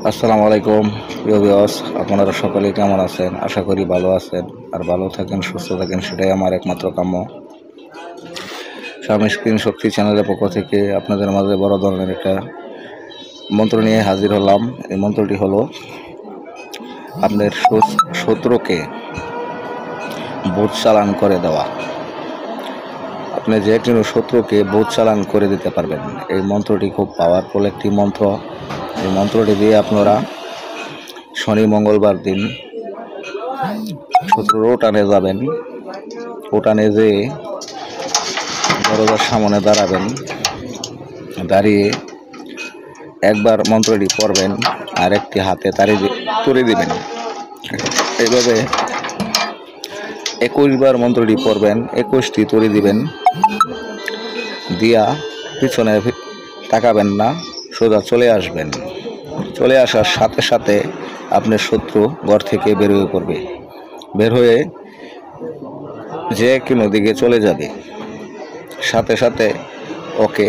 আসসালামু আলাইকুম প্রিয় ভিউয়ার্স, আপনারা সকলে কেমন আছেন? আশা করি ভালো আছেন আর ভালো থাকেন, সুস্থ থাকেন, সেটাই আমার একমাত্র কাম্য। স্বামী স্ক্রিন শক্তি চ্যানেলের পক্ষ থেকে আপনাদের মাঝে বড় ধরনের একটা মন্ত্র নিয়ে হাজির হলাম। এই মন্ত্রটি হলো আপনার শত্রুকে বোধ চালান করে দেওয়া। আপনি যে কোনো শত্রুকে বোধ চালান করে দিতে পারবেন। এই মন্ত্রটি খুব পাওয়ারফুল একটি মন্ত্র। এই মন্ত্রটি দিয়ে আপনারা শনি মঙ্গলবার দিন শত্রুর উঠানে যাবেন। উঠানে যেয়ে দরজার সামনে দাঁড়াবেন। দাঁড়িয়ে একবার মন্ত্রটি পড়বেন আর একটি হাতে তুলে দিবেন। এইভাবে 21 বার মন্ত্রটি পড়বেন, 21টি তুলে দিবেন। দিয়া পিছনে তাকাবেন না, সোজা চলে আসবেন। চলে আসার সাথে সাথে আপনার শত্রু ঘর থেকে বের হয়ে পড়বে। বের হয়ে যে কোনো দিকে চলে যাবে। সাথে সাথে ওকে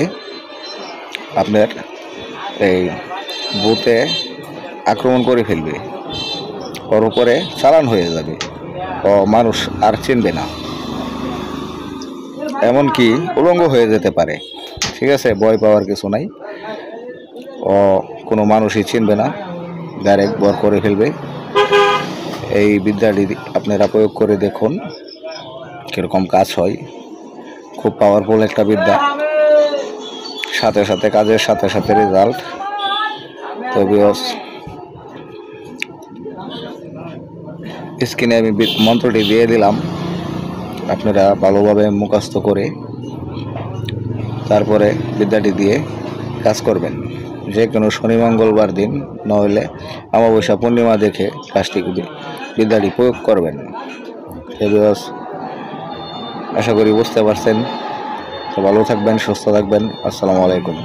আপনার এই বুথে আক্রমণ করে ফেলবে। ওর উপরে চালান হয়ে যাবে। ও মানুষ আর চিনবে না, এমনকি উলঙ্গ হয়ে যেতে পারে। ঠিক আছে, ভয় পাওয়ার কিছু নাই। ও কোনো মানুষই চিনবে না, ডাইরেক্ট বর করে ফেলবে। এই বিদ্যাটি আপনারা প্রয়োগ করে দেখুন কীরকম কাজ হয়। খুব পাওয়ারফুল একটা বিদ্যা, সাথে সাথে কাজের সাথে সাথে রেজাল্ট। তো ভিউয়ার্স, স্ক্রিনে আমি মন্ত্রটি দিয়ে দিলাম। আপনারা ভালোভাবে মুখস্থ করে তারপরে বিদ্যাটি দিয়ে কাজ করবেন। যে কোনো শনি মঙ্গলবার দিন, নইলে অমাবস্যা পূর্ণিমা দেখে বিদ্যাটি প্রয়োগ করবেন। ভিউয়ার্স, আশা করি বুঝতে পারছেন। তো ভালো থাকবেন, সুস্থ থাকবেন। আসসালামু আলাইকুম।